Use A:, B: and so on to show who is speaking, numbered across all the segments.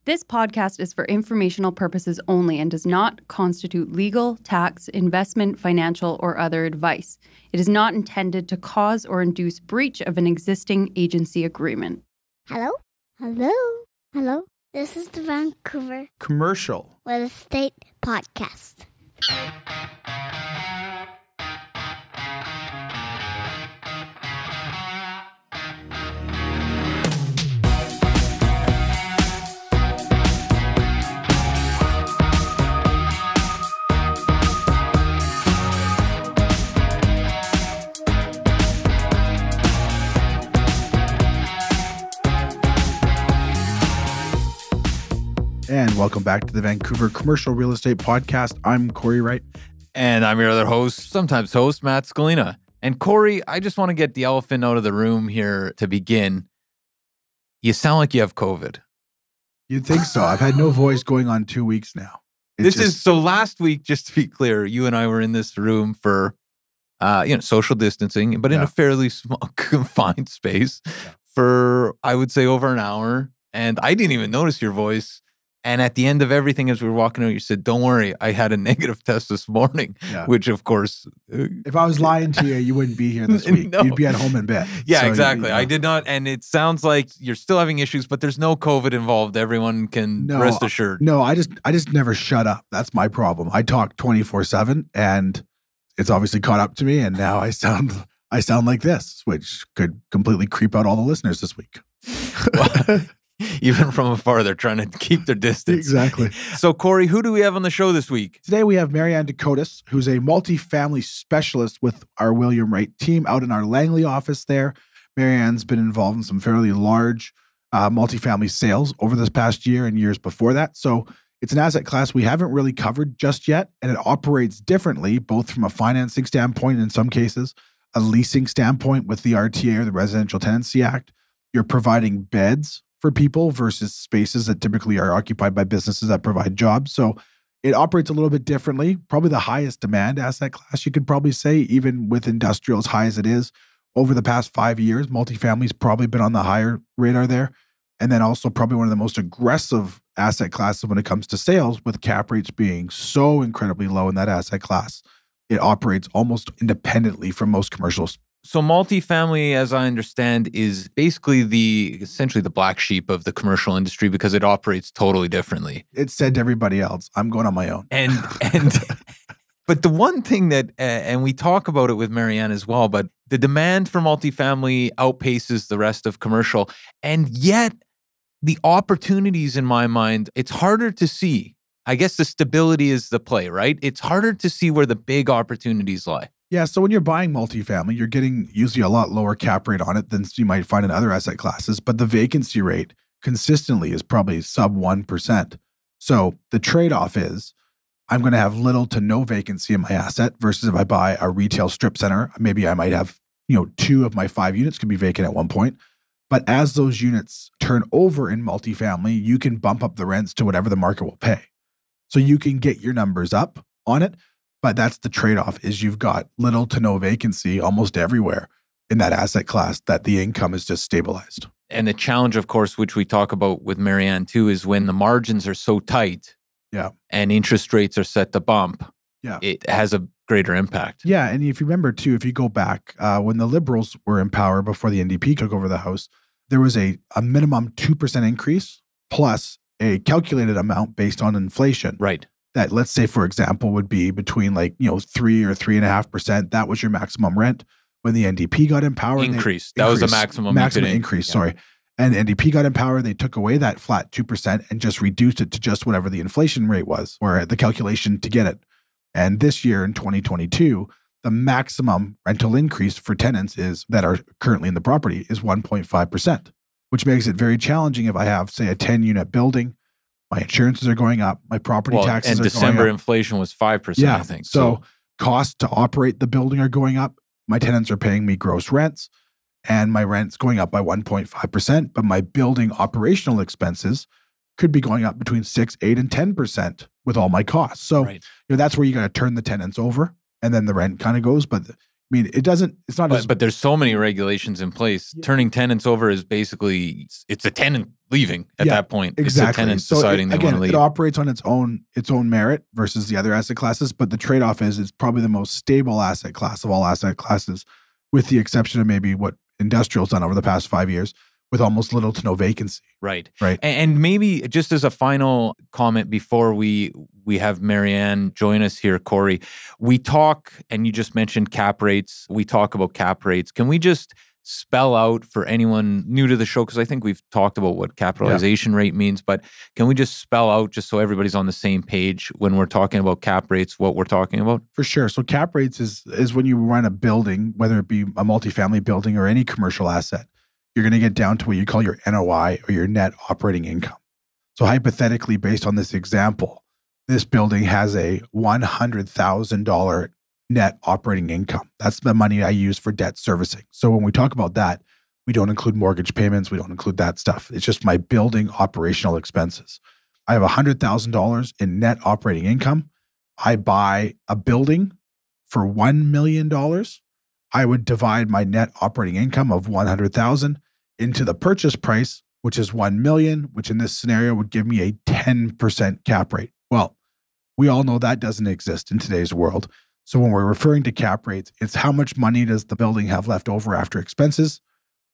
A: This podcast is for informational purposes only and does not constitute legal, tax, investment, financial, or other advice. It is not intended to cause or induce breach of an existing agency agreement.
B: Hello? Hello? Hello? This is the Vancouver
C: Commercial
B: Real Estate Podcast.
C: And welcome back to the Vancouver Commercial Real Estate Podcast. I'm Cory Wright.
D: And I'm your other host, sometimes host, Matt Scalina. And Cory, I just want to get the elephant out of the room here to begin. You sound like you have COVID.
C: You'd think so. I've had no voice going on 2 weeks now.
D: So last week, just to be clear, you and I were in this room for, social distancing, but in a fairly small, confined space for, I would say, over an hour. And I didn't even notice your voice. And at the end of everything, as we were walking out, you said, "Don't worry, I had a negative test this morning," which, of course...
C: if I was lying to you, you wouldn't be here this week. No. You'd be at home in bed.
D: Yeah, so exactly. I did not. And it sounds like you're still having issues, but there's no COVID involved. Everyone can rest assured.
C: No, I just never shut up. That's my problem. I talk 24/7, and it's obviously caught up to me. And now I sound like this, which could completely creep out all the listeners this week.
D: Even from afar, they're trying to keep their distance.
C: Exactly.
D: So, Cory, who do we have on the show this week?
C: Today, we have Marianne DeCotiis, who's a multifamily specialist with our William Wright team out in our Langley office there. Marianne's been involved in some fairly large multifamily sales over this past year and years before that. So it's an asset class we haven't really covered just yet, and it operates differently, both from a financing standpoint, in some cases, a leasing standpoint with the RTA or the Residential Tenancy Act. You're providing beds for people versus spaces that typically are occupied by businesses that provide jobs. So it operates a little bit differently, probably the highest demand asset class, you could probably say, even with industrial as high as it is. Over the past 5 years, multifamily's probably been on the higher radar there. And then also probably one of the most aggressive asset classes when it comes to sales, with cap rates being so incredibly low in that asset class. It operates almost independently from most commercials.
D: So multifamily, as I understand, is basically essentially the black sheep of the commercial industry because it operates totally differently.
C: It said to everybody else, I'm going on my own.
D: And but the one thing that, and we talk about it with Marianne as well, but the demand for multifamily outpaces the rest of commercial. And yet the opportunities, in my mind, it's harder to see. I guess the stability is the play, right? It's harder to see where the big opportunities lie.
C: Yeah, so when you're buying multifamily, you're getting usually a lot lower cap rate on it than you might find in other asset classes, but the vacancy rate consistently is probably sub 1%. So the trade-off is I'm going to have little to no vacancy in my asset versus if I buy a retail strip center, maybe I might have, 2 of my 5 units could be vacant at one point. But as those units turn over in multifamily, you can bump up the rents to whatever the market will pay. So you can get your numbers up on it. But that's the trade-off, is you've got little to no vacancy almost everywhere in that asset class, that the income is just stabilized.
D: And the challenge, of course, which we talk about with Marianne too, is when the margins are so tight and interest rates are set to bump, it has a greater impact.
C: Yeah, and if you remember too, if you go back, when the Liberals were in power before the NDP took over the House, there was a minimum 2% increase plus a calculated amount based on inflation.
D: Right.
C: That, let's say, for example, would be between 3 or 3.5%. That was your maximum rent. When the NDP got in power,
D: increased. That was the maximum
C: increase. Sorry. And the NDP got in power, they took away that flat 2% and just reduced it to just whatever the inflation rate was, or the calculation to get it. And this year in 2022, the maximum rental increase for tenants that are currently in the property is 1.5%, which makes it very challenging if I have, say, a 10-unit building. My insurances are going up. My property taxes are going up.
D: And December inflation was 5%, I think.
C: So costs to operate the building are going up. My tenants are paying me gross rents, and my rent's going up by 1.5%. But my building operational expenses could be going up between 6, 8, and 10% with all my costs. So that's where you got to turn the tenants over, and then the rent kind of goes. But mean, it's not just...
D: But there's so many regulations in place. Yeah. Turning tenants over is basically, it's a tenant leaving at that point.
C: Exactly.
D: It's a tenant deciding they want to leave.
C: It operates on its own merit versus the other asset classes, but the trade-off is it's probably the most stable asset class of all asset classes, with the exception of maybe what industrial's done over the past 5 years, with almost little to no vacancy.
D: Right.
C: Right.
D: And maybe just as a final comment before we have Marianne join us here, Cory, we talk, and you just mentioned cap rates. We talk about cap rates. Can we just spell out for anyone new to the show, because I think we've talked about what capitalization rate means, but can we just spell out, just so everybody's on the same page when we're talking about cap rates, what we're talking about?
C: For sure. So cap rates is when you run a building, whether it be a multifamily building or any commercial asset, you're going to get down to what you call your NOI, or your net operating income. So hypothetically, based on this example, this building has a $100,000 net operating income. That's the money I use for debt servicing. So when we talk about that, we don't include mortgage payments. We don't include that stuff. It's just my building operational expenses. I have $100,000 in net operating income. I buy a building for $1 million. I would divide my net operating income of $100,000 into the purchase price, which is $1 million, which in this scenario would give me a 10% cap rate. Well, we all know that doesn't exist in today's world. So when we're referring to cap rates, it's how much money does the building have left over after expenses,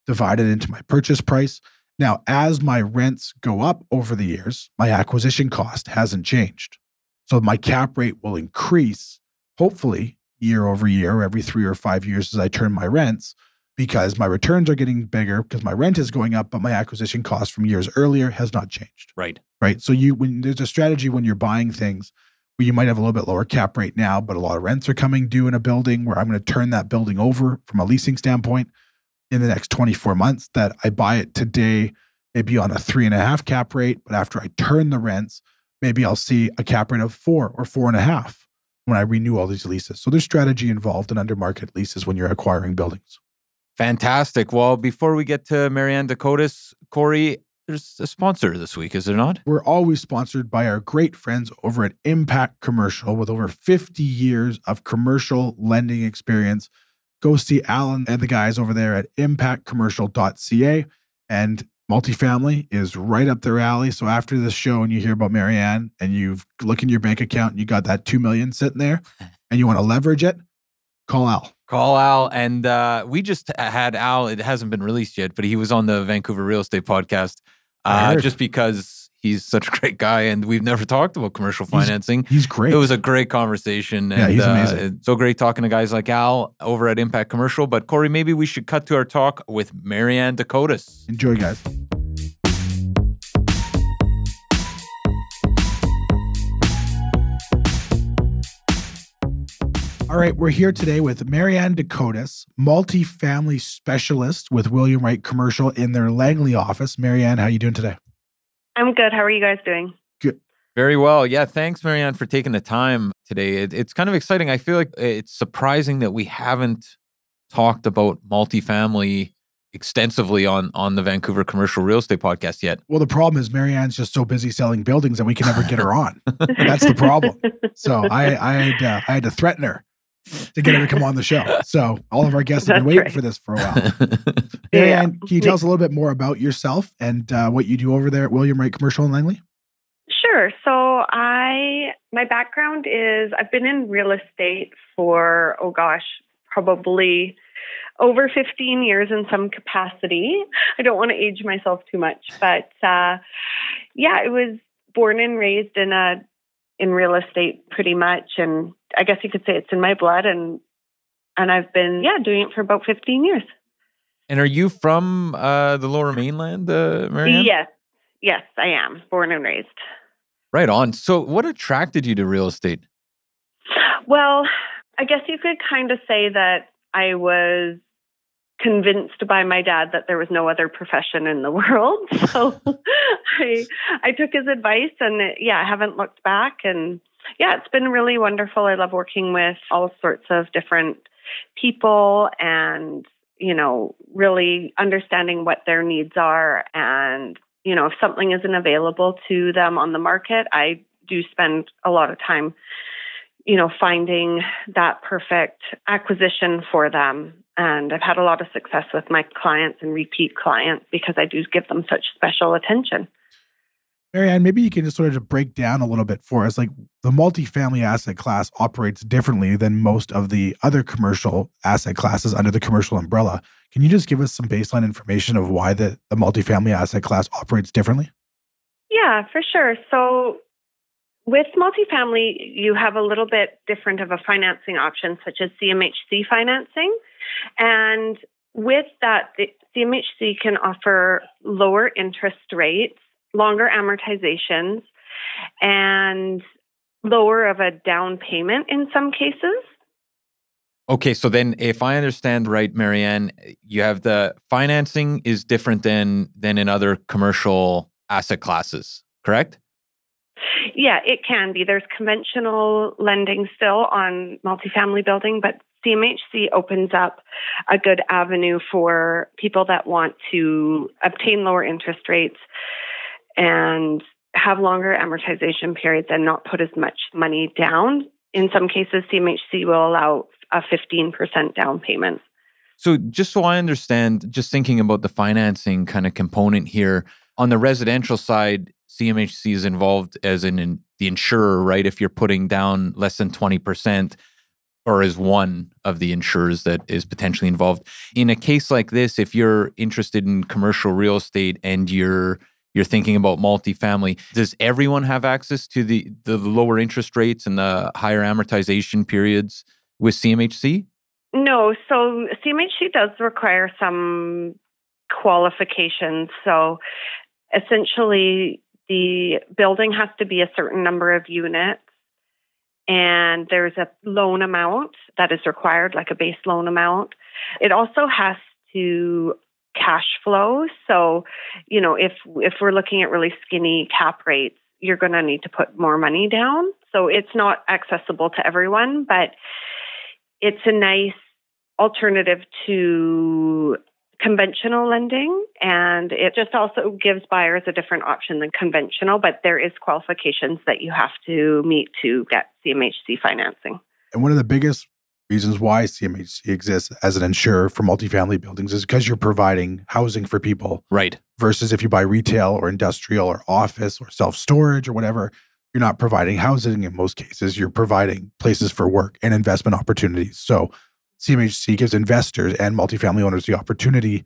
C: divided into my purchase price. Now, as my rents go up over the years, my acquisition cost hasn't changed. So my cap rate will increase, hopefully, year over year, every 3 or 5 years as I turn my rents, because my returns are getting bigger, because my rent is going up, but my acquisition cost from years earlier has not changed.
D: Right.
C: Right. So when there's a strategy when you're buying things where you might have a little bit lower cap rate now, but a lot of rents are coming due in a building, where I'm going to turn that building over from a leasing standpoint in the next 24 months, that I buy it today, maybe on a 3.5 cap rate, but after I turn the rents, maybe I'll see a cap rate of 4 or 4.5 when I renew all these leases. So there's strategy involved in under market leases when you're acquiring buildings.
D: Fantastic. Well, before we get to Marianne DeCotiis, Cory, there's a sponsor this week, is there not?
C: We're always sponsored by our great friends over at Impact Commercial, with over 50 years of commercial lending experience. Go see Alan and the guys over there at impactcommercial.ca. And multifamily is right up their alley. So after this show and you hear about Marianne and you look in your bank account and you got that $2 million sitting there and you want to leverage it, call Al.
D: Call Al. And we just had Al. It hasn't been released yet, but he was on the Vancouver Real Estate Podcast just because he's such a great guy and we've never talked about commercial financing.
C: He's great.
D: It was a great conversation. And,
C: he's amazing.
D: It's so great talking to guys like Al over at Impact Commercial. But Cory, maybe we should cut to our talk with Marianne DeCotiis.
C: Enjoy, guys. All right, we're here today with Marianne DeCotiis, multifamily specialist with William Wright Commercial in their Langley office. Marianne, how are you doing today?
E: I'm good. How are you guys doing?
C: Good.
D: Very well. Yeah, thanks, Marianne, for taking the time today. It's kind of exciting. I feel like it's surprising that we haven't talked about multifamily extensively on the Vancouver Commercial Real Estate Podcast yet.
C: Well, the problem is Marianne's just so busy selling buildings that we can never get her on. That's the problem. So I had to threaten her to get her to come on the show. So all of our guests have been waiting for this for a while. Marianne, can you tell us a little bit more about yourself and what you do over there at William Wright Commercial in Langley?
E: Sure. So my background is I've been in real estate for, probably over 15 years in some capacity. I don't want to age myself too much, but I was born and raised in real estate pretty much. And I guess you could say it's in my blood. And I've been, doing it for about 15 years.
D: And are you from the Lower Mainland, Marianne?
E: Yes, I am. Born and raised.
D: Right on. So what attracted you to real estate?
E: Well, I guess you could kind of say that I was convinced by my dad that there was no other profession in the world. So I took his advice and I haven't looked back. And it's been really wonderful. I love working with all sorts of different people and, really understanding what their needs are. And, if something isn't available to them on the market, I do spend a lot of time, finding that perfect acquisition for them. And I've had a lot of success with my clients and repeat clients because I do give them such special attention.
C: Marianne, maybe you can just sort of break down a little bit for us. Like, the multifamily asset class operates differently than most of the other commercial asset classes under the commercial umbrella. Can you just give us some baseline information of why the multifamily asset class operates differently?
E: Yeah, for sure. So with multifamily, you have a little bit different of a financing option, such as CMHC financing. And with that, the CMHC can offer lower interest rates, longer amortizations, and lower of a down payment in some cases.
D: Okay, so then if I understand right, Marianne, you have the financing is different than in other commercial asset classes, correct?
E: Yeah, it can be. There's conventional lending still on multifamily building, but CMHC opens up a good avenue for people that want to obtain lower interest rates and have longer amortization periods and not put as much money down. In some cases, CMHC will allow a 15% down payment.
D: So just so I understand, just thinking about the financing kind of component here, on the residential side, CMHC is involved as the insurer, right? If you're putting down less than 20%, or as one of the insurers that is potentially involved. In a case like this, if you're interested in commercial real estate and you're thinking about multifamily, does everyone have access to the lower interest rates and the higher amortization periods with CMHC?
E: No. So CMHC does require some qualifications. So essentially, the building has to be a certain number of units, and there's a loan amount that is required, like a base loan amount. It also has to cash flow. So, if we're looking at really skinny cap rates, you're going to need to put more money down. So it's not accessible to everyone, but it's a nice alternative to conventional lending, and it just also gives buyers a different option than conventional, but there is qualifications that you have to meet to get CMHC financing.
C: And one of the biggest reasons why CMHC exists as an insurer for multifamily buildings is because you're providing housing for people.
D: Right.
C: Versus if you buy retail or industrial or office or self-storage or whatever, you're not providing housing in most cases. You're providing places for work and investment opportunities. So CMHC gives investors and multifamily owners the opportunity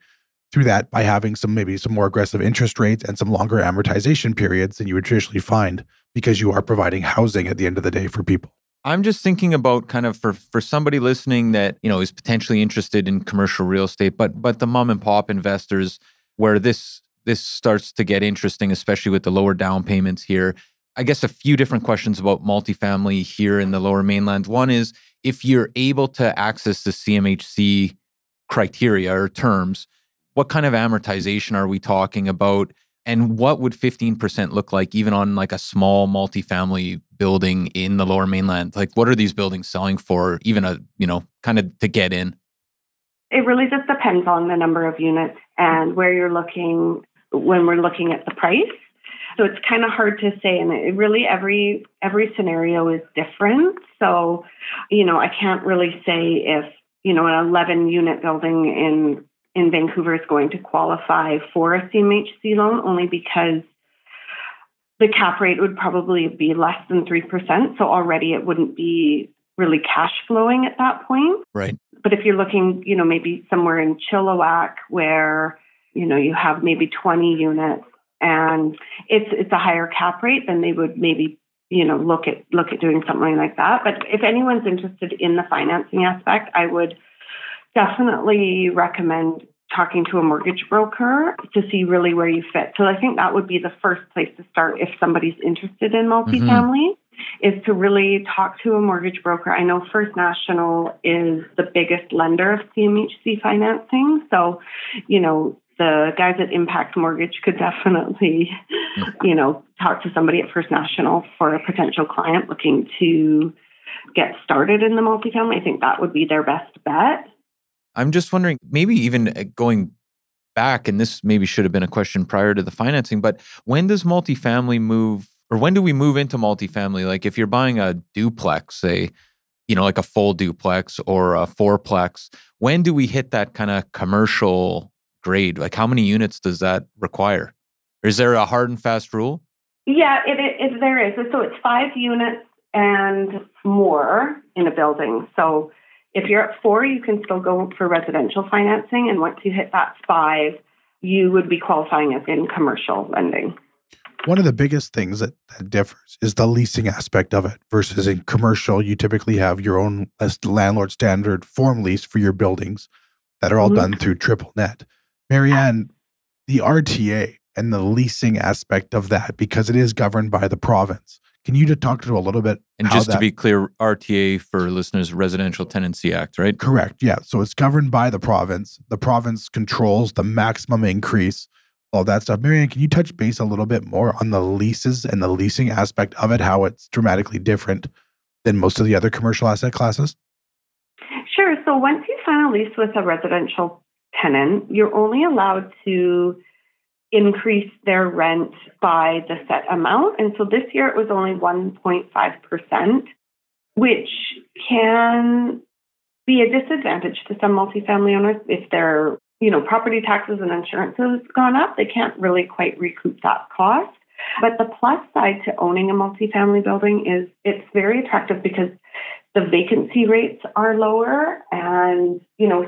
C: through that by having maybe some more aggressive interest rates and some longer amortization periods than you would traditionally find because you are providing housing at the end of the day for people.
D: I'm just thinking about kind of for somebody listening that, is potentially interested in commercial real estate, but the mom and pop investors where this starts to get interesting, especially with the lower down payments here. I guess a few different questions about multifamily here in the Lower Mainland. One is, if you're able to access the CMHC criteria or terms, what kind of amortization are we talking about? And what would 15% look like even on like a small multifamily building in the Lower Mainland? Like, what are these buildings selling for, even kind of to get in?
E: It really just depends on the number of units and where you're looking when we're looking at the price. So it's kind of hard to say, and it really every scenario is different. So, I can't really say if, an 11-unit building in Vancouver is going to qualify for a CMHC loan, only because the cap rate would probably be less than 3%. So already it wouldn't be really cash flowing at that point.
D: Right.
E: But if you're looking, maybe somewhere in Chilliwack where, you have maybe 20 units, and it's a higher cap rate, then they would maybe, look at doing something like that. But if anyone's interested in the financing aspect, I would definitely recommend talking to a mortgage broker to see really where you fit. So I think that would be the first place to start if somebody's interested in multifamily, is to really talk to a mortgage broker. I know First National is the biggest lender of CMHC financing. So, the guys at Impact Mortgage could definitely, talk to somebody at First National for a potential client looking to get started in the multifamily. I think that would be their best bet.
D: I'm just wondering, maybe even going back, and this maybe should have been a question prior to the financing, but when does multifamily move Or when do we move into multifamily? Like if you're buying a duplex, say, like a full duplex or a fourplex, when do we hit that kind of commercial grade? Like how many units does that require? Or is there a hard and fast rule?
E: Yeah, there is. So it's 5 units and more in a building. So if you're at 4, you can still go for residential financing. And once you hit that 5, you would be qualifying as in commercial lending.
C: One of the biggest things that differs is the leasing aspect of it versus in commercial. You typically have your own landlord standard form lease for your buildings that are all done through triple net. Marianne, the RTA and the leasing aspect of that, because it is governed by the province. Can you just talk to a little bit?
D: And just to be clear, RTA for listeners, Residential Tenancy Act, right?
C: Correct. Yeah. So it's governed by the province. The province controls the maximum increase, all that stuff. Marianne, can you touch base a little bit more on the leases and the leasing aspect of it, how it's dramatically different than most of the other commercial asset classes?
E: Sure. So once you sign a lease with a residential tenant, you're only allowed to increase their rent by the set amount. And so this year it was only 1.5%, which can be a disadvantage to some multifamily owners if their, property taxes and insurance has gone up. They can't really quite recoup that cost. But the plus side to owning a multifamily building is it's very attractive because the vacancy rates are lower and,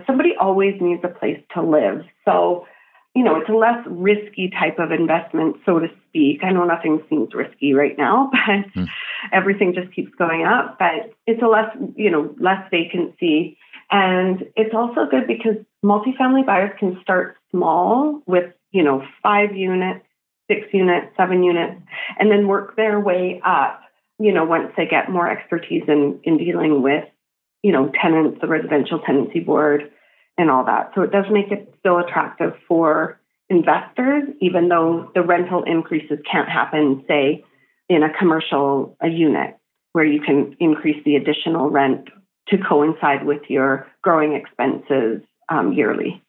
E: somebody always needs a place to live. So it's a less risky type of investment, so to speak. I know nothing seems risky right now, but everything just keeps going up. But it's a less vacancy. And it's also good because multifamily buyers can start small with, 5 units, 6 units, 7 units, and then work their way up, once they get more expertise in dealing with, tenants, the residential tenancy board, and all that. So it does make it still attractive for investors, even though the rental increases can't happen, say, in a commercial unit where you can increase the additional rent to coincide with your growing expenses yearly.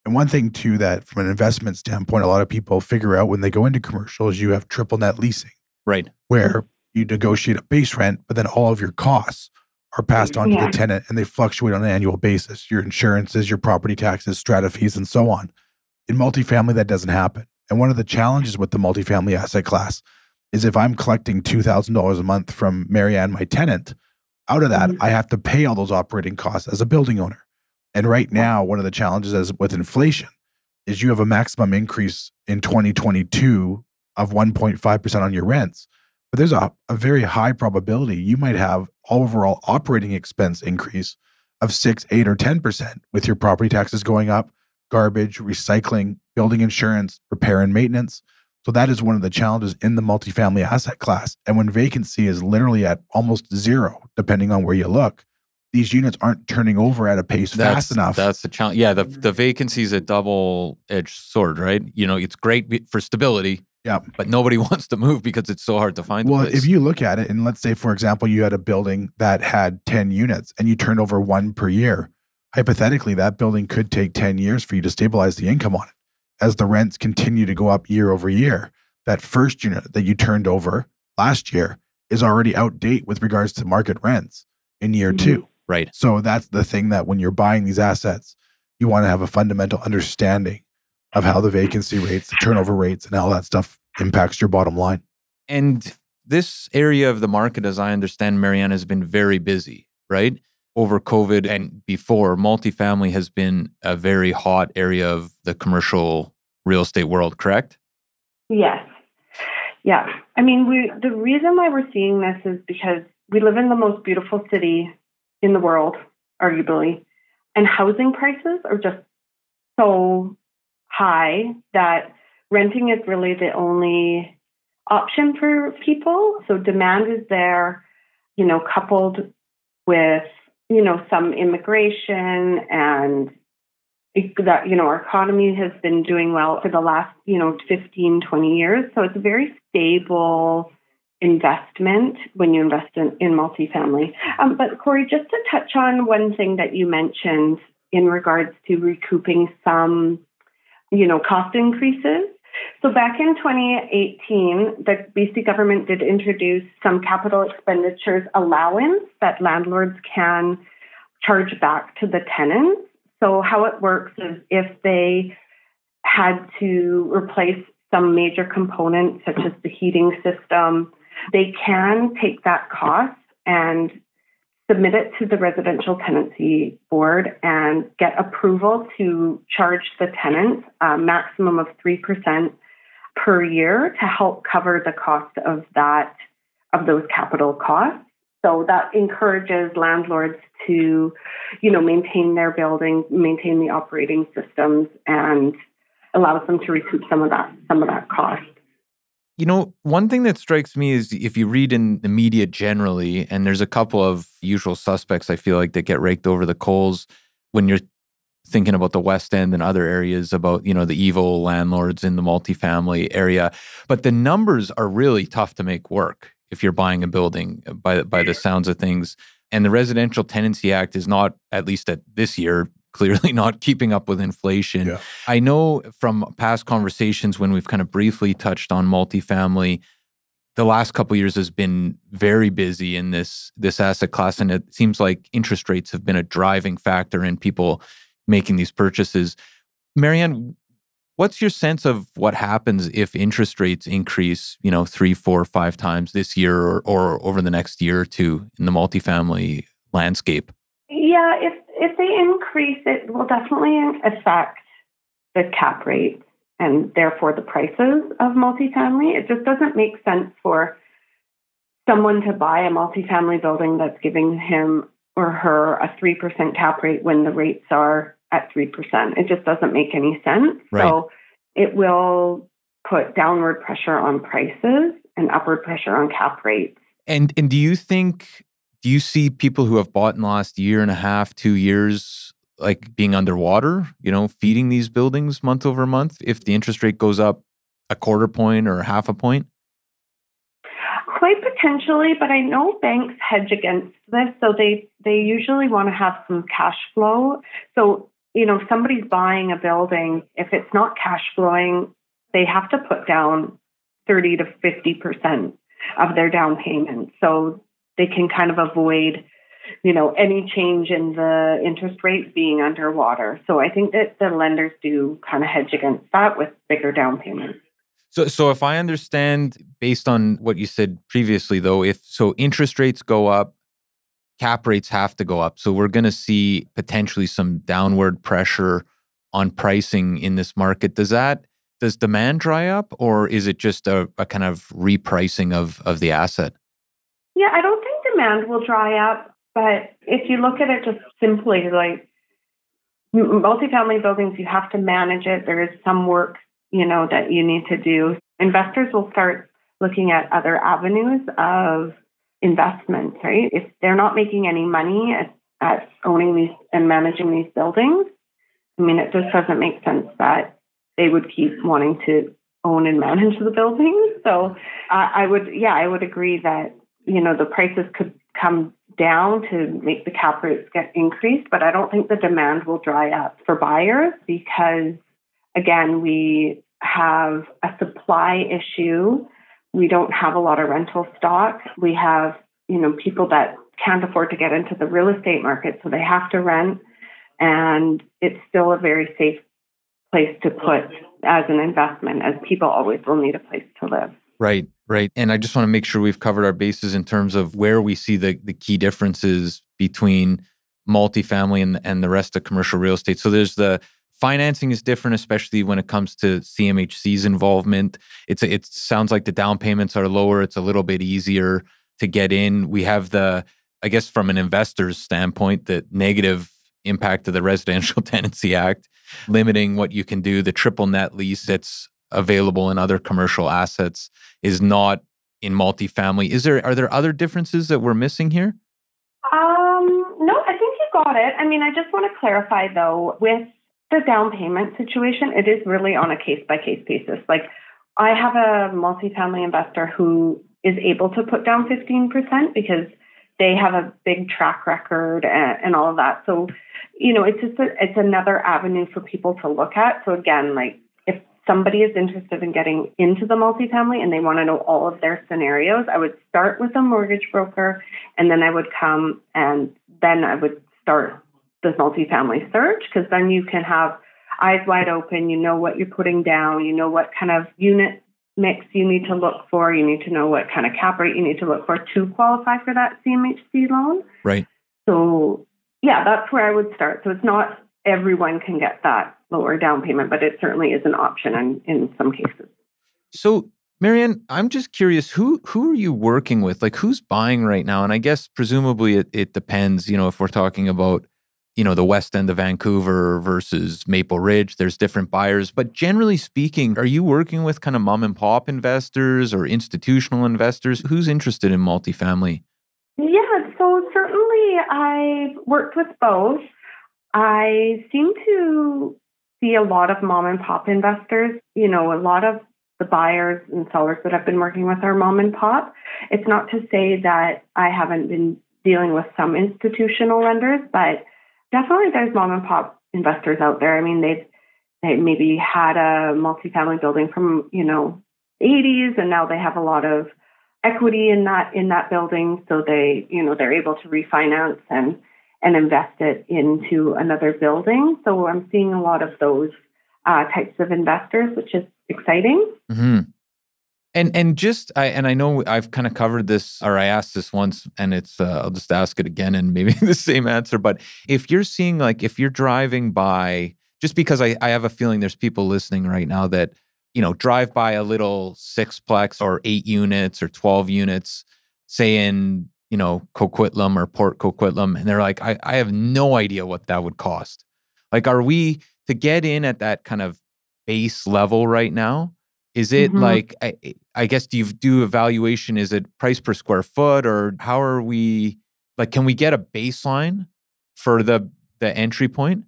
C: And one thing too, that from an investment standpoint, a lot of people figure out when they go into commercial is you have triple net leasing,
D: right?
C: Where you negotiate a base rent, but then all of your costs are passed on to the tenant and they fluctuate on an annual basis. Your insurances, your property taxes, strata fees, and so on. In multifamily, that doesn't happen. And one of the challenges with the multifamily asset class is if I'm collecting $2,000 a month from Marianne, my tenant, out of that, I have to pay all those operating costs as a building owner. And right now, one of the challenges with inflation is you have a maximum increase in 2022 of 1.5% on your rents. But there's a very high probability you might have overall operating expense increase of 6, 8, or 10% with your property taxes going up, garbage, recycling, building insurance, repair and maintenance. So that is one of the challenges in the multifamily asset class. And when vacancy is literally at almost zero, depending on where you look, these units aren't turning over at a pace fast enough.
D: That's the challenge. Yeah, the vacancy is a double-edged sword, right? It's great for stability.
C: Yeah.
D: But nobody wants to move because it's so hard to find a place.
C: If you look at it, and let's say, for example, you had a building that had 10 units and you turned over 1 per year, hypothetically, that building could take 10 years for you to stabilize the income on it. As the rents continue to go up year over year, that first unit that you turned over last year is already outdated with regards to market rents in year 2.
D: Right.
C: So that's the thing, that when you're buying these assets, you want to have a fundamental understanding of how the vacancy rates, the turnover rates, and how that stuff impacts your bottom line.
D: And this area of the market, as I understand, Marianne, has been very busy, right? Over COVID and before, multifamily has been a very hot area of the commercial real estate world, correct?
E: Yes. Yeah. I mean, the reason why we're seeing this is because we live in the most beautiful city in the world, arguably, and housing prices are just so high that renting is really the only option for people. So demand is there, coupled with, some immigration and that, our economy has been doing well for the last, 15, 20 years. So it's a very stable investment when you invest in multifamily. But Cory, just to touch on one thing that you mentioned in regards to recouping some, cost increases. So back in 2018, the BC government did introduce some capital expenditures allowance that landlords can charge back to the tenants. So how it works is if they had to replace some major components such as the heating system, they can take that cost and submit it to the residential tenancy board and get approval to charge the tenants a maximum of 3% per year to help cover the cost of those capital costs. So that encourages landlords to, maintain their buildings, maintain the operating systems, and allows them to recoup some of that cost.
D: One thing that strikes me is if you read in the media generally, and there's a couple of usual suspects I feel like that get raked over the coals when you're thinking about the West End and other areas about, the evil landlords in the multifamily area. But the numbers are really tough to make work if you're buying a building by the sounds of things. And the Residential Tenancy Act is not, at least at this year, clearly not keeping up with inflation. Yeah. I know from past conversations when we've kind of briefly touched on multifamily, the last couple of years has been very busy in this asset class. And it seems like interest rates have been a driving factor in people making these purchases. Marianne, what's your sense of what happens if interest rates increase, 3, 4, 5 times this year or over the next year or two in the multifamily landscape?
E: Yeah, if they increase, it will definitely affect the cap rate and therefore the prices of multifamily. It just doesn't make sense for someone to buy a multifamily building that's giving him or her a 3% cap rate when the rates are at 3%. It just doesn't make any sense. Right. So it will put downward pressure on prices and upward pressure on cap rates.
D: And do you see people who have bought in the last year and a half, 2 years, like being underwater, feeding these buildings month over month if the interest rate goes up a quarter point or half a point?
E: Quite potentially, but I know banks hedge against this. So they usually want to have some cash flow. So, if somebody's buying a building, if it's not cash flowing, they have to put down 30 to 50% of their down payment. So they can kind of avoid, any change in the interest rate being underwater. So I think that the lenders do kind of hedge against that with bigger down payments.
D: So if I understand, based on what you said previously, though, if interest rates go up, cap rates have to go up. So we're going to see potentially some downward pressure on pricing in this market. Does demand dry up, or is it just a kind of repricing of the asset?
E: Yeah, I don't think demand will dry up. But if you look at it just simply, like multifamily buildings, you have to manage it. There is some work, that you need to do. Investors will start looking at other avenues of investment, right? If they're not making any money at owning these and managing these buildings, it just doesn't make sense that they would keep wanting to own and manage the buildings. So I would agree that, the prices could come down to make the cap rates get increased, but I don't think the demand will dry up for buyers because, again, we have a supply issue. We don't have a lot of rental stock. We have, people that can't afford to get into the real estate market, so they have to rent. And it's still a very safe place to put as an investment, as people always will need a place to live.
D: Right. And I just want to make sure we've covered our bases in terms of where we see the key differences between multifamily and the rest of commercial real estate. So there's the financing is different, especially when it comes to CMHC's involvement. It sounds like the down payments are lower. It's a little bit easier to get in. We have I guess from an investor's standpoint, the negative impact of the Residential Tenancy Act, limiting what you can do. The triple net lease that's available in other commercial assets is not in multifamily. Are there other differences that we're missing here?
E: No, I think you got it. I just want to clarify though, with the down payment situation, it is really on a case-by-case basis. Like, I have a multifamily investor who is able to put down 15% because they have a big track record and all of that. So, it's another avenue for people to look at. So again, like, if somebody is interested in getting into the multifamily and they want to know all of their scenarios, I would start with a mortgage broker, and then I would come and then I would start the multifamily search, because then you can have eyes wide open. You know what you're putting down. You know what kind of unit mix you need to look for. You need to know what kind of cap rate you need to look for to qualify for that CMHC loan.
D: Right.
E: So yeah, that's where I would start. So it's not everyone can get that lower down payment, but it certainly is an option in some cases.
D: So Marianne, I'm just curious, who are you working with? Like, who's buying right now? And I guess presumably it depends, if we're talking about, the west end of Vancouver versus Maple Ridge, there's different buyers. But generally speaking, are you working with kind of mom and pop investors or institutional investors? Who's interested in multifamily?
E: Yeah, so certainly I've worked with both. I seem to see a lot of mom and pop investors. A lot of the buyers and sellers that I've been working with are mom and pop. It's not to say that I haven't been dealing with some institutional lenders, but definitely there's mom and pop investors out there. I mean, they maybe had a multifamily building from, 80s, and now they have a lot of equity in that building. So they're able to refinance and invest it into another building. So I'm seeing a lot of those types of investors, which is exciting.
D: Mm-hmm. And I know I've kind of covered this, or I asked this once, and it's I'll just ask it again and maybe the same answer. But if you're seeing, like, if you're driving by, just because I have a feeling there's people listening right now that, drive by a little 6-plex or 8 units or 12 units, say in, Coquitlam or Port Coquitlam, and they're like, I have no idea what that would cost. Like, are we to get in at that kind of base level right now? Is it like, I guess, do you do evaluation? Is it price per square foot, or how are we, like, can we get a baseline for the entry point?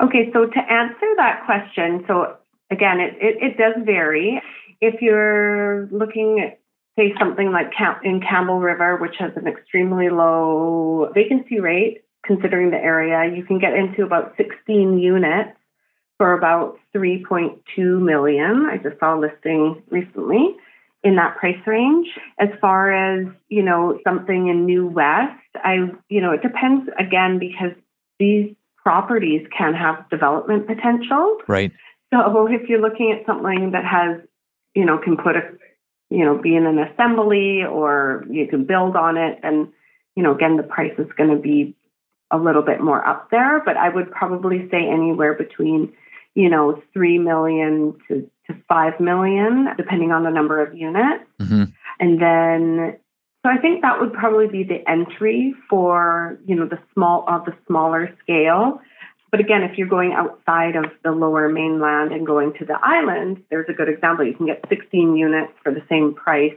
E: Okay, so to answer that question, so again, it does vary. If you're looking at, say, something like in Campbell River, which has an extremely low vacancy rate, considering the area, you can get into about 16 units for about $3.2 million. I just saw a listing recently in that price range. As far as, something in New West, it depends again, because these properties can have development potential.
D: Right.
E: So if you're looking at something that has, can put be in an assembly, or you can build on it, and, again, the price is going to be a little bit more up there, but I would probably say anywhere between, $3 million to $5 million, depending on the number of units.
D: Mm-hmm.
E: And then, so I think that would probably be the entry for, the smaller scale. But again, if you're going outside of the lower mainland and going to the island, there's a good example. You can get 16 units for the same price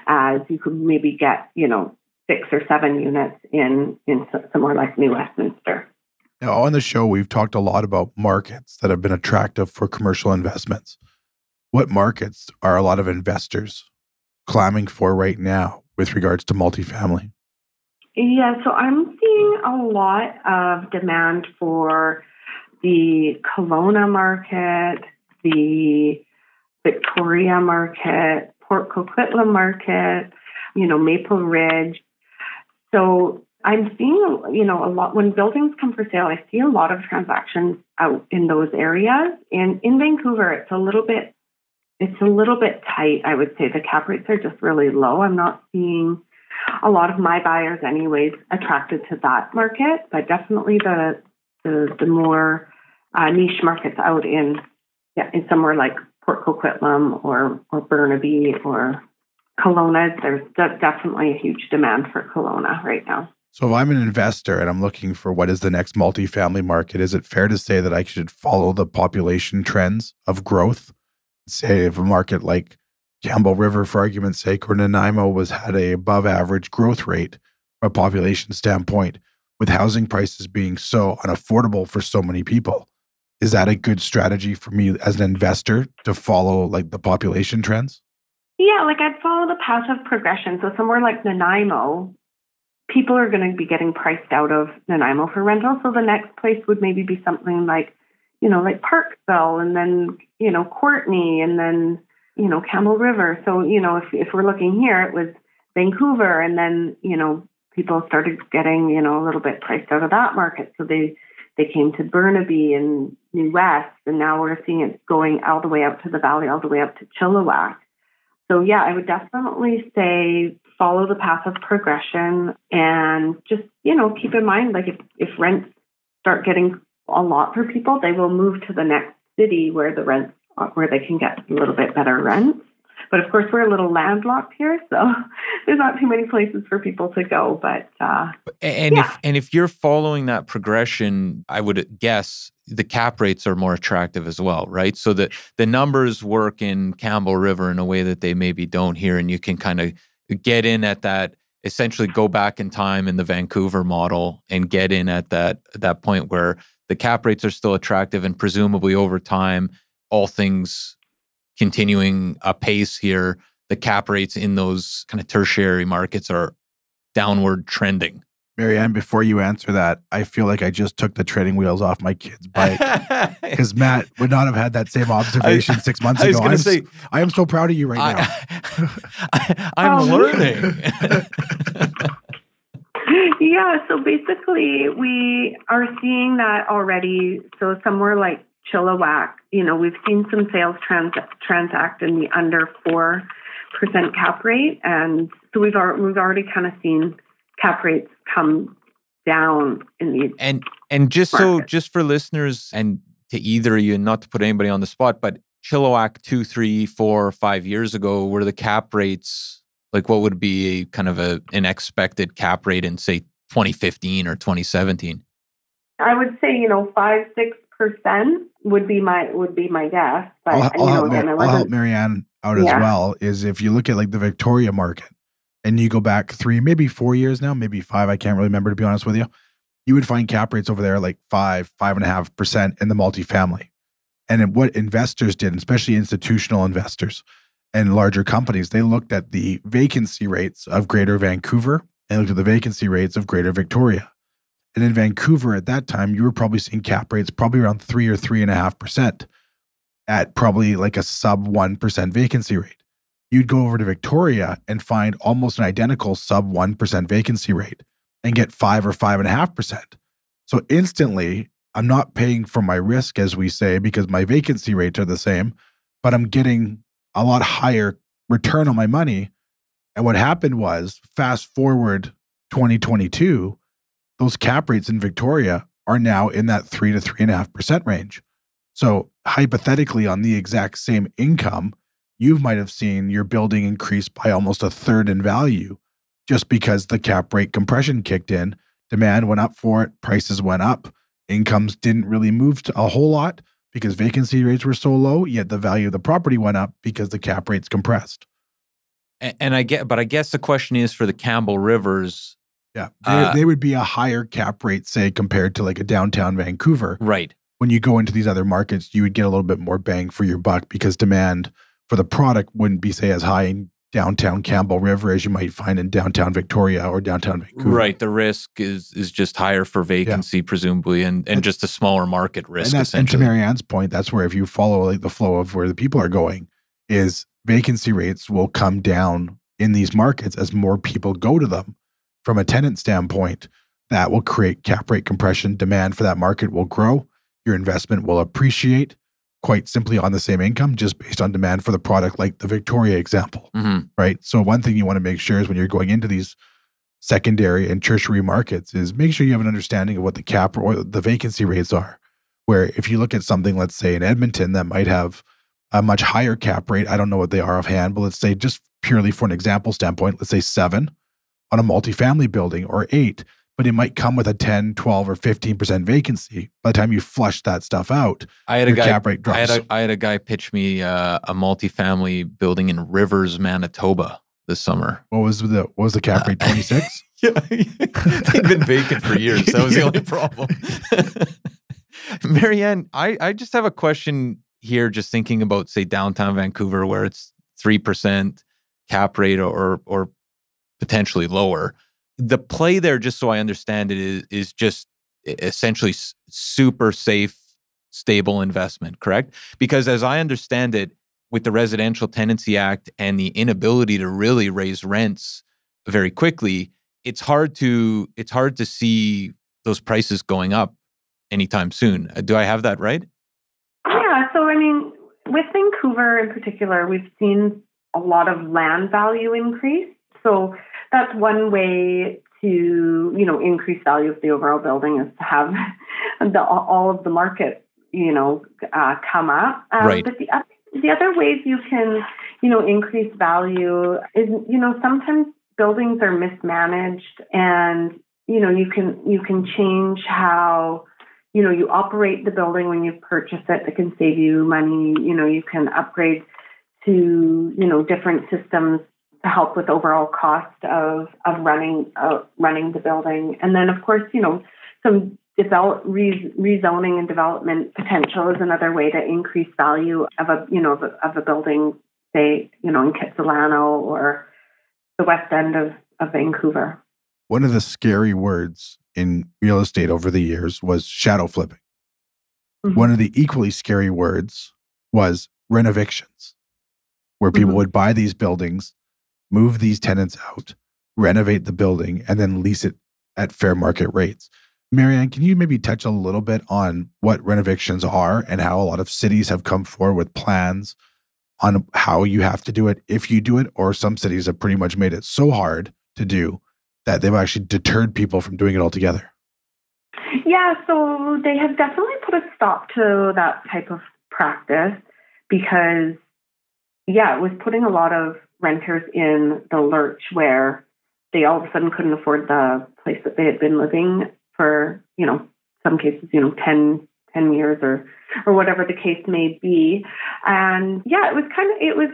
E: as you could maybe get, 6 or 7 units in somewhere like New Westminster.
C: Now, on the show, we've talked a lot about markets that have been attractive for commercial investments. What markets are a lot of investors clamming for right now with regards to multifamily?
E: Yeah, so I'm seeing a lot of demand for the Kelowna market, the Victoria market, Port Coquitlam market, Maple Ridge. So I'm seeing, a lot, when buildings come for sale, I see a lot of transactions out in those areas. And in Vancouver, it's a little bit tight, I would say. The cap rates are just really low. I'm not seeing a lot of my buyers anyways attracted to that market, but definitely the more niche markets out in somewhere like Port Coquitlam or Burnaby or Kelowna, there's definitely a huge demand for Kelowna right now.
C: So if I'm an investor and I'm looking for what is the next multifamily market, is it fair to say that I should follow the population trends of growth? Say if a market like Campbell River, for argument's sake, or Nanaimo had a above average growth rate from a population standpoint, with housing prices being so unaffordable for so many people, is that a good strategy for me as an investor to follow like the population trends?
E: Yeah, like I'd follow the path of progression. So somewhere like Nanaimo, people are going to be getting priced out of Nanaimo for rental. So the next place would maybe be something like, like Parkville, and then, Courtney, and then, Campbell River. So, if we're looking here, it was Vancouver, and then, people started getting, a little bit priced out of that market. So they came to Burnaby and New West, and now we're seeing it going all the way out to the valley, all the way up to Chilliwack. So yeah, I would definitely say follow the path of progression, and just, keep in mind, like if rents start getting a lot for people, they will move to the next city where they can get a little bit better rents. But of course, we're a little landlocked here, so there's not too many places for people to go. But
D: if you're following that progression, I would guess the cap rates are more attractive as well, right? So that the numbers work in Campbell River in a way that they maybe don't here, and you can kind of get in at that. Essentially, go back in time in the Vancouver model and get in at that point where the cap rates are still attractive, and presumably over time, all things continuing apace here, the cap rates in those kind of tertiary markets are downward trending.
C: Marianne, before you answer that, I feel like I just took the training wheels off my kid's bike, because Matt would not have had that same observation 6 months ago. I am so proud of you right now.
D: I'm learning.
E: Yeah, so basically we are seeing that already. So somewhere like Chilliwack, we've seen some sales transact in the under 4% cap rate, and so we've already kind of seen cap rates come down in these.
D: And just markets. So just for listeners, and to either of you, not to put anybody on the spot, but Chilliwack 2, 3, 4, 5 years ago, were the cap rates like, what would be a kind of an expected cap rate in, say, 2015 or 2017?
E: I would say 5-6% would be my guess. But
C: I'll help Marianne out as well. Is if you look at like the Victoria market, and you go back 3, maybe 4 years now, maybe 5, I can't really remember, to be honest with you, you would find cap rates over there like 5.5% in the multifamily. And what investors did, especially institutional investors and larger companies, they looked at the vacancy rates of Greater Vancouver and looked at the vacancy rates of Greater Victoria. And in Vancouver at that time, you were probably seeing cap rates probably around 3 or 3.5% at probably like a sub 1% vacancy rate. You'd go over to Victoria and find almost an identical sub 1% vacancy rate and get 5 or 5.5%. So instantly, I'm not paying for my risk, as we say, because my vacancy rates are the same, but I'm getting a lot higher return on my money. And what happened was, fast forward 2022, those cap rates in Victoria are now in that 3 to 3.5% range. So hypothetically, on the exact same income, you might have seen your building increase by almost a third in value, just because the cap rate compression kicked in, demand went up for it, prices went up, incomes didn't really move a whole lot because vacancy rates were so low, yet the value of the property went up because the cap rates compressed.
D: And I guess the question is for the Campbell Rivers.
C: Yeah, they would be a higher cap rate, say, compared to like a downtown Vancouver.
D: Right. When
C: you go into these other markets, you would get a little bit more bang for your buck because demand for the product wouldn't be, say, as high in downtown Campbell River as you might find in downtown Victoria or downtown Vancouver.
D: Right. The risk is just higher for vacancy, presumably, and just a smaller market risk, essentially.
C: And to Marianne's point, that's where if you follow like the flow of where the people are going, is vacancy rates will come down in these markets as more people go to them. From a tenant standpoint, that will create cap rate compression. Demand for that market will grow. Your investment will appreciate quite simply on the same income, just based on demand for the product, like the Victoria example, right? So one thing you want to make sure is when you're going into these secondary and tertiary markets is make sure you have an understanding of what the cap or the vacancy rates are. Where if you look at something, let's say in Edmonton, that might have a much higher cap rate, I don't know what they are offhand, but let's say just purely for an example standpoint, let's say 7 on a multifamily building or 8, but it might come with a 10, 12, or 15% vacancy. By the time you flush that stuff out, cap rate drops.
D: I had a guy pitch me a multifamily building in Rivers, Manitoba this summer.
C: What was the cap rate? 26?
D: Yeah, they'd been vacant for years. That was the only problem. Marianne, I just have a question here, just thinking about, say, downtown Vancouver, where it's 3% cap rate or potentially lower. The play there, just so I understand it, is just essentially super safe stable investment, correct? Because as I understand it, with the Residential Tenancy Act and the inability to really raise rents very quickly, it's hard to see those prices going up anytime soon. Do I have that right?
E: Yeah. So, I mean, with Vancouver in particular, we've seen a lot of land value increase. So that's one way to, increase value of the overall building is to have all of the market, come up.
D: Right.
E: But the other ways you can, increase value is, sometimes buildings are mismanaged, and you can change how you operate the building when you purchase it. It can save you money. You can upgrade to different systems to help with overall cost of running the building. And then, of course, some rezoning and development potential is another way to increase value of a building, say, in Kitsilano or the west end of Vancouver.
C: One of the scary words in real estate over the years was shadow flipping. Mm-hmm. One of the equally scary words was renovictions, where people would buy these buildings, move these tenants out, renovate the building, and then lease it at fair market rates. Marianne, can you maybe touch a little bit on what renovictions are and how a lot of cities have come forward with plans on how you have to do it if you do it, or some cities have pretty much made it so hard to do that they've actually deterred people from doing it altogether?
E: Yeah, so they have definitely put a stop to that type of practice because, it was putting a lot of renters in the lurch where they all of a sudden couldn't afford the place that they had been living for, some cases, 10 years or whatever the case may be. And the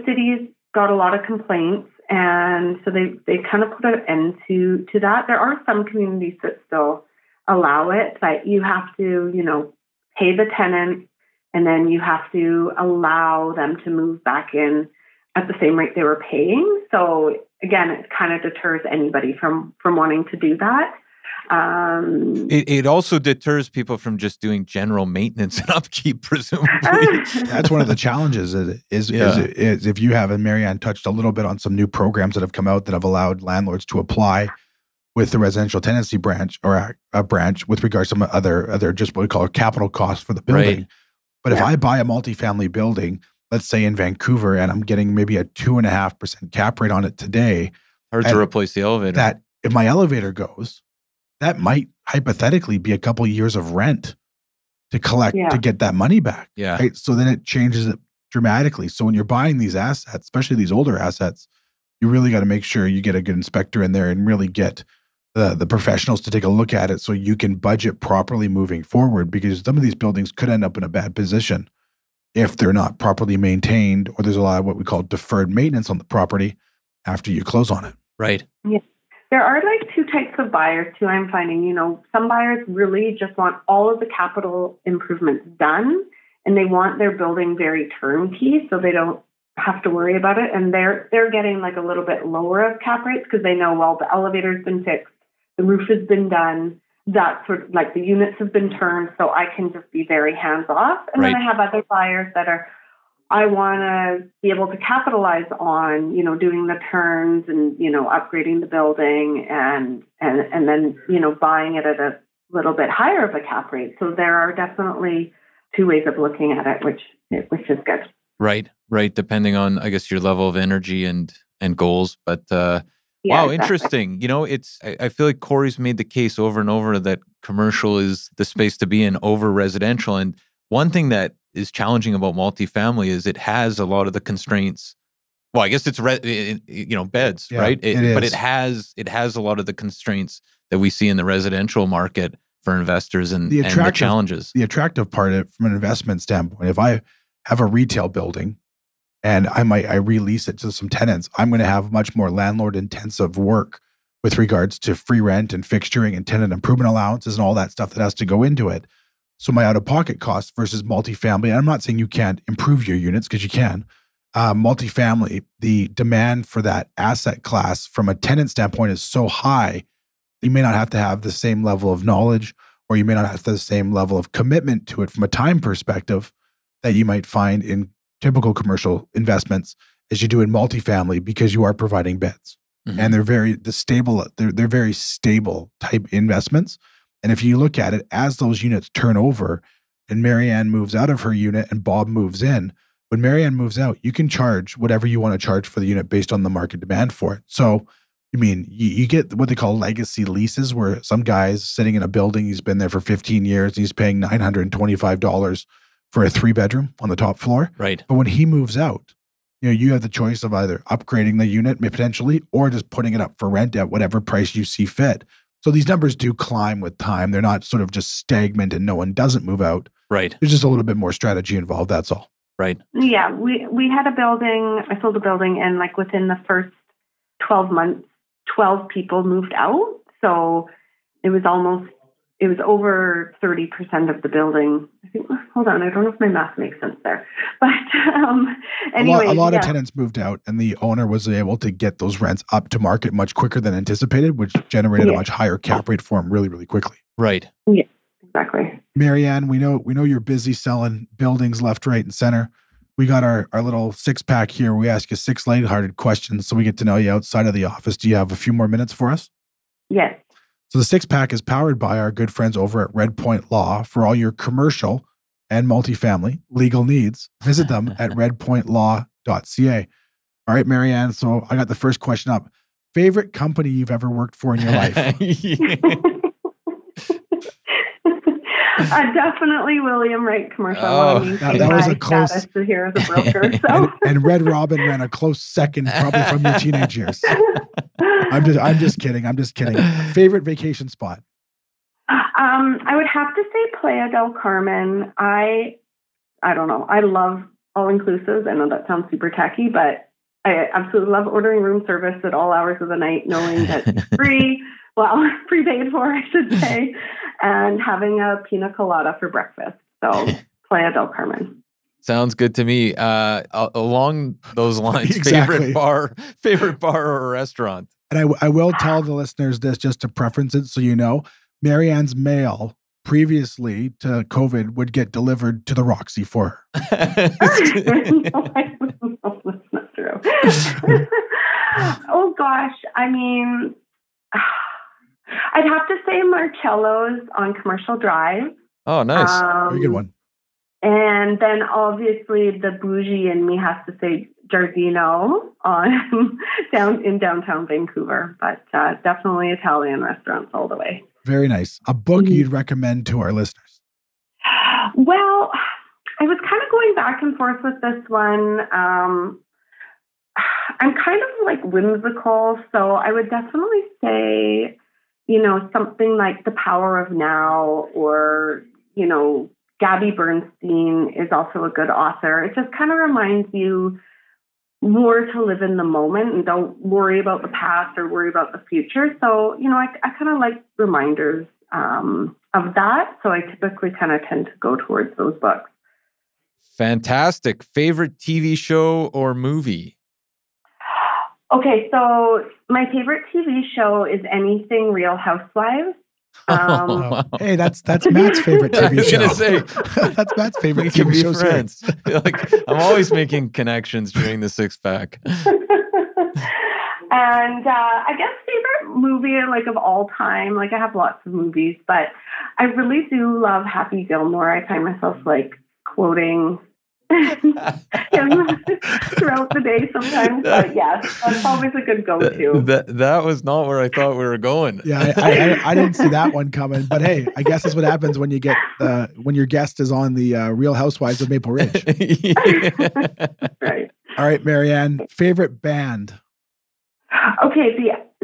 E: cities got a lot of complaints. And so they kind of put an end to that. There are some communities that still allow it, but you have to, pay the tenant, and then you have to allow them to move back in at the same rate they were paying. So again, it kind of deters anybody from wanting to do that.
D: It also deters people from just doing general maintenance and upkeep, presumably.
C: That's one of the challenges is if you have, and Marianne touched a little bit on some new programs that have come out that have allowed landlords to apply with the residential tenancy branch or a branch with regards to some other just what we call capital costs for the building. Right. But if I buy a multifamily building, let's say in Vancouver, and I'm getting maybe a 2.5% cap rate on it today.
D: Hard to replace the elevator.
C: That if my elevator goes, that might hypothetically be a couple of years of rent to collect to get that money back.
D: Yeah.
C: Right? So then it changes it dramatically. So when you're buying these assets, especially these older assets, you really got to make sure you get a good inspector in there and really get the professionals to take a look at it so you can budget properly moving forward, because some of these buildings could end up in a bad position if they're not properly maintained, or there's a lot of what we call deferred maintenance on the property after you close on it.
D: Right.
E: Yeah. There are two types of buyers too, I'm finding. Some buyers really just want all of the capital improvements done, and they want their building very turnkey so they don't have to worry about it. And they're getting a little bit lower of cap rates because they know, well, the elevator's been fixed, the roof has been done, that sort of the units have been turned, so I can just be very hands off. And then I have other buyers that I want to be able to capitalize on, doing the turns and, upgrading the building and then, buying it at a little bit higher of a cap rate. So there are definitely two ways of looking at it, which is good.
D: Right. Depending on, I guess, your level of energy and goals. But wow, exactly. Interesting. I feel like Cory's made the case over and over that commercial is the space to be in over residential. And one thing that is challenging about multifamily is it has a lot of the constraints. Well, I guess it's beds, right? But it has a lot of the constraints that we see in the residential market for investors and the challenges.
C: The attractive part from an investment standpoint, if I have a retail building and I release it to some tenants, I'm going to have much more landlord intensive work with regards to free rent and fixturing and tenant improvement allowances and all that stuff that has to go into it. So my out-of-pocket costs versus multifamily, and I'm not saying you can't improve your units because you can. Multifamily, the demand for that asset class from a tenant standpoint is so high, you may not have to have the same level of knowledge or you may not have the same level of commitment to it from a time perspective that you might find in typical commercial investments as you do in multifamily, because you are providing beds. And they're very stable type investments. And if you look at it, as those units turn over and Marianne moves out of her unit and Bob moves in, when Marianne moves out, you can charge whatever you want to charge for the unit based on the market demand for it. So, I mean, you get what they call legacy leases, where some guy's sitting in a building, he's been there for 15 years, and he's paying $925 for a 3-bedroom on the top floor.
D: Right.
C: But when he moves out, you have the choice of either upgrading the unit potentially or just putting it up for rent at whatever price you see fit. So these numbers do climb with time. They're not sort of just stagnant and no one doesn't move out.
D: Right.
C: There's just a little bit more strategy involved. That's all.
D: Right.
E: Yeah. We had a building, I sold a building, and like within the first 12 months, 12 people moved out. So it was over 30% of the building. I think, hold on, I don't know if my math makes sense there. But anyway.
C: A lot of tenants moved out, and the owner was able to get those rents up to market much quicker than anticipated, which generated a much higher cap rate for them really, really quickly.
D: Right.
E: Yeah, exactly.
C: Marianne, we know you're busy selling buildings left, right, and center. We got our little 6-pack here. We ask you 6 lighthearted questions so we get to know you outside of the office. Do you have a few more minutes for us?
E: Yes.
C: So the 6-pack is powered by our good friends over at Red Point Law for all your commercial and multifamily legal needs. Visit them at redpointlaw.ca. All right, Marianne. So I got the first question up. Favorite company you've ever worked for in your life?
E: Definitely William Wright Commercial.
C: That was a close.
E: Here as a broker. So.
C: and Red Robin ran a close second, probably from your teenage years. I'm just kidding. Favorite vacation spot?
E: I would have to say Playa del Carmen. I don't know. I love all inclusives. I know that sounds super tacky, but I absolutely love ordering room service at all hours of the night, knowing that it's free. Well, prepaid for, I should say, and having a pina colada for breakfast. So, Playa del Carmen.
D: Sounds good to me. Along those lines,
C: Exactly.
D: favorite bar or restaurant?
C: And I will tell the listeners this just to preference it so you know. Marianne's mail previously to COVID would get delivered to the Roxy for her.
E: No, that's not true. Oh, gosh. I mean, I'd have to say Marcello's on Commercial Drive.
D: Oh, nice.
C: Very good one.
E: And then obviously the bougie in me has to say Giardino in downtown Vancouver, but definitely Italian restaurants all the way.
C: Very nice. A book you'd recommend to our listeners?
E: Well, I was kind of going back and forth with this one. I'm kind of like whimsical, so I would definitely say, something like The Power of Now, or, Gabby Bernstein is also a good author. It just kind of reminds you more to live in the moment and don't worry about the past or worry about the future. So, I kind of like reminders of that. So I typically kind of tend to go towards those books.
D: Fantastic. Favorite TV show or movie?
E: Okay, so my favorite TV show is anything Real Housewives.
C: Hey, that's Matt's favorite TV show.
D: I was going to say,
C: that's Matt's favorite
D: we can
C: TV
D: be
C: show.
D: Friends. I'm always making connections during the 6-pack.
E: And I guess favorite movie of all time. I have lots of movies, but I really do love Happy Gilmore. I find myself quoting throughout the day sometimes. But yes, that's always a good go-to.
D: That was not where I thought we were going.
C: Yeah, I didn't see that one coming. But hey, I guess that's what happens when you get when your guest is on the Real Housewives of Maple Ridge.
E: Right.
C: All right, Marianne, favorite band?
E: Okay,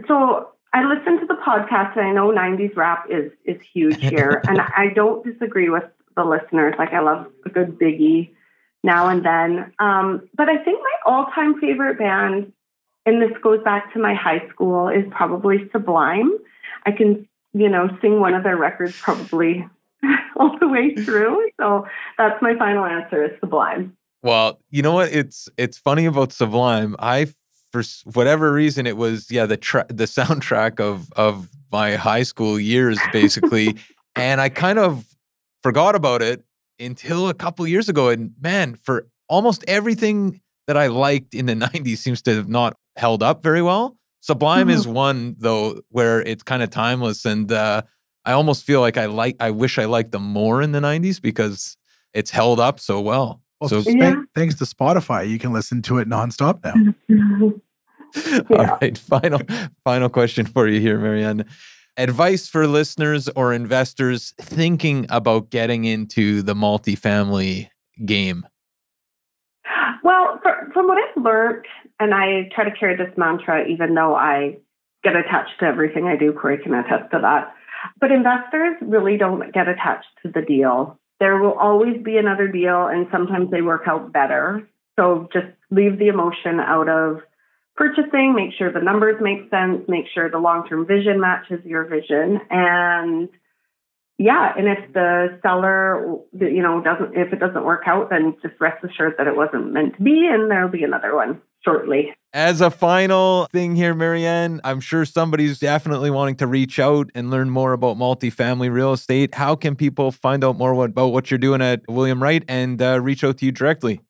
E: so I listen to the podcast, and I know 90s rap is huge here, and I don't disagree with the listeners. I love a good Biggie now and then. But I think my all-time favorite band, and this goes back to my high school, is probably Sublime. I can, sing one of their records probably all the way through. So that's my final answer, is Sublime.
D: Well, you know what? It's funny about Sublime. For whatever reason, it was, the soundtrack of my high school years, basically. And I kind of forgot about it until a couple of years ago. And man, for almost everything that I liked in the 90s seems to have not held up very well. Sublime is one, though, where it's kind of timeless. And I almost feel like I wish I liked them more in the 90s because it's held up so well.
C: Well,
D: So
C: thanks to Spotify, you can listen to it nonstop now.
D: All right, final question for you here, Marianne. Advice for listeners or investors thinking about getting into the multifamily game?
E: Well, from what I've learned, and I try to carry this mantra, even though I get attached to everything I do, Cory can attest to that. But investors really don't get attached to the deal. There will always be another deal, and sometimes they work out better. So just leave the emotion out of purchasing, make sure the numbers make sense, make sure the long-term vision matches your vision. And if the seller, if it doesn't work out, then just rest assured that it wasn't meant to be, and there'll be another one shortly.
D: As a final thing here, Marianne, I'm sure somebody's definitely wanting to reach out and learn more about multifamily real estate. How can people find out more about what you're doing at William Wright and reach out to you directly?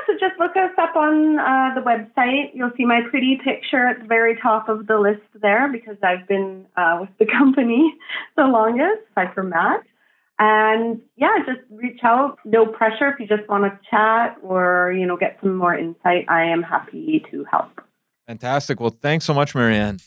E: So just look us up on the website. You'll see my pretty picture at the very top of the list there because I've been with the company the longest, aside from Matt. And just reach out. No pressure. If you just want to chat or, get some more insight, I am happy to help.
D: Fantastic. Well, thanks so much, Marianne.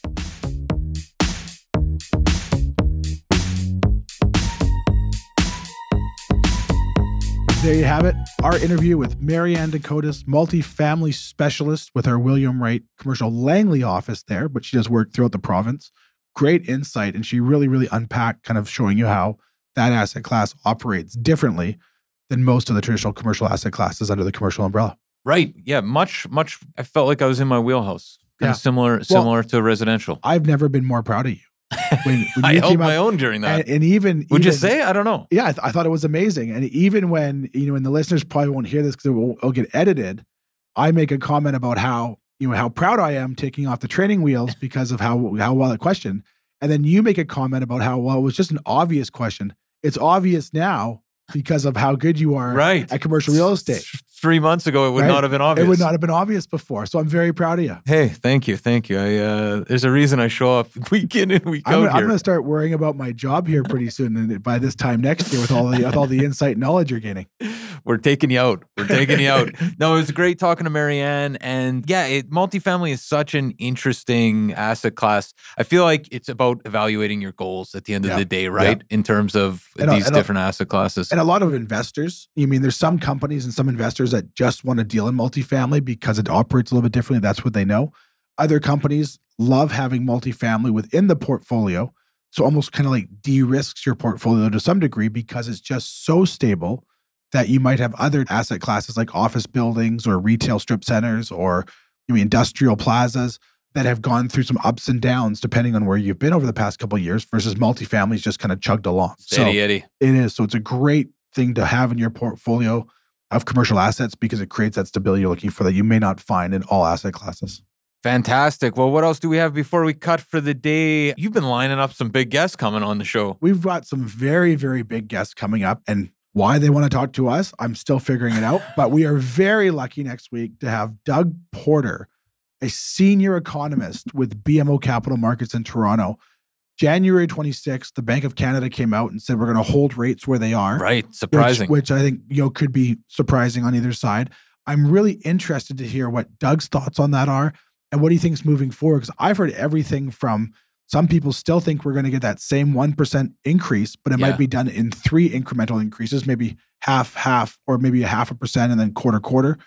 C: There you have it. Our interview with Marianne DeCotiis, multifamily specialist with our William Wright commercial Langley office there, but she does work throughout the province. Great insight. And she really, really unpacked, kind of showing you how that asset class operates differently than most of the traditional commercial asset classes under the commercial umbrella.
D: Right. Yeah. Much. I felt like I was in my wheelhouse. Kind of similar to residential.
C: I've never been more proud of you. When
D: I held my own during that.
C: And even
D: would you say? I don't know.
C: Yeah, I thought it was amazing. And even when, and the listeners probably won't hear this because it'll get edited, I make a comment about how proud I am taking off the training wheels because of how well the question. And then you make a comment about how, well, it was just an obvious question. It's obvious now because of how good you are at commercial real estate.
D: 3 months ago, it would not have been obvious.
C: It would not have been obvious before. So I'm very proud of you.
D: Hey, thank you. There's a reason I show up week in and week out here.
C: I'm going to start worrying about my job here pretty soon. And by this time next year with all the insight and knowledge you're gaining.
D: We're taking you out. No, it was great talking to Marianne. And multifamily is such an interesting asset class. I feel like it's about evaluating your goals at the end of the day, right? Yeah. In terms of these different asset classes.
C: And a lot of investors, there's some companies and some investors that just want to deal in multifamily because it operates a little bit differently. That's what they know. Other companies love having multifamily within the portfolio. So almost kind of like de-risks your portfolio to some degree because it's just so stable that you might have other asset classes like office buildings or retail strip centers or industrial plazas that have gone through some ups and downs depending on where you've been over the past couple of years versus multifamily's just kind of chugged along.
D: Steady Eddie.
C: It is. So it's a great thing to have in your portfolio of commercial assets because it creates that stability you're looking for that you may not find in all asset classes.
D: Fantastic. Well, what else do we have before we cut for the day? You've been lining up some big guests coming on the show.
C: We've got some very, very big guests coming up, and why they want to talk to us, I'm still figuring it out. But we are very lucky next week to have Doug Porter, a senior economist with BMO Capital Markets in Toronto. January 26th, the Bank of Canada came out and said we're going to hold rates where they are.
D: Right. Surprising.
C: Which I think could be surprising on either side. I'm really interested to hear what Doug's thoughts on that are and what he thinks moving forward. Because I've heard everything from some people still think we're going to get that same 1% increase, but it might be done in 3 incremental increases, maybe half, or maybe 0.5% and then quarter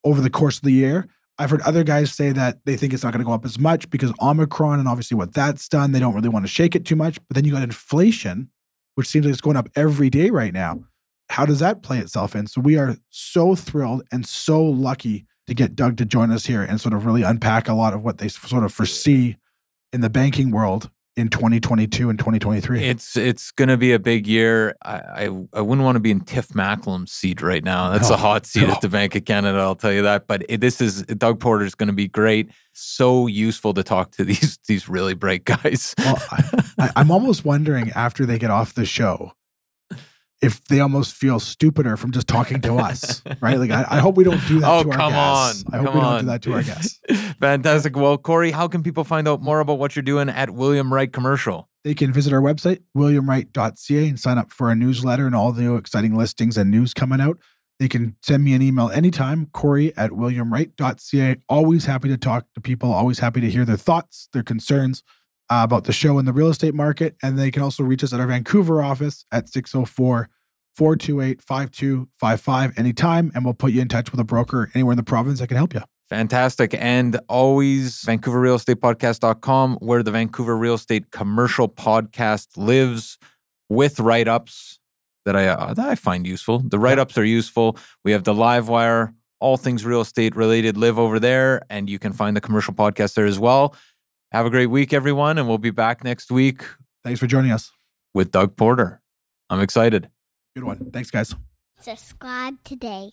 C: over the course of the year. I've heard other guys say that they think it's not going to go up as much because Omicron and obviously what that's done, they don't really want to shake it too much. But then you got inflation, which seems like it's going up every day right now. How does that play itself in? So we are so thrilled and so lucky to get Doug to join us here and sort of really unpack a lot of what they sort of foresee in the banking world in 2022 and 2023?
D: It's going to be a big year. I wouldn't want to be in Tiff Macklem's seat right now. That's a hot seat at the Bank of Canada, I'll tell you that. But Doug Porter's going to be great. So useful to talk to these really bright guys.
C: Well, I'm almost wondering after they get off the show if they almost feel stupider from just talking to us, right? Like, I hope we don't do that to our guests. I hope we don't do that to our guests.
D: Fantastic. Well, Cory, how can people find out more about what you're doing at William Wright Commercial?
C: They can visit our website, williamwright.ca, and sign up for our newsletter and all the new exciting listings and news coming out. They can send me an email anytime, Cory@williamwright.ca. Always happy to talk to people, always happy to hear their thoughts, their concerns about the show and the real estate market. And they can also reach us at our Vancouver office at 604-428-5255 anytime, and we'll put you in touch with a broker anywhere in the province that can help you.
D: Fantastic. And always VancouverRealEstatePodcast.com, where the Vancouver Real Estate Commercial Podcast lives, with write-ups that I find useful. The write-ups are useful. We have the live wire, all things real estate related live over there, and you can find the commercial podcast there as well. Have a great week, everyone, and we'll be back next week.
C: Thanks for joining us.
D: With Doug Porter. I'm excited.
C: Good one. Thanks, guys.
B: Subscribe today.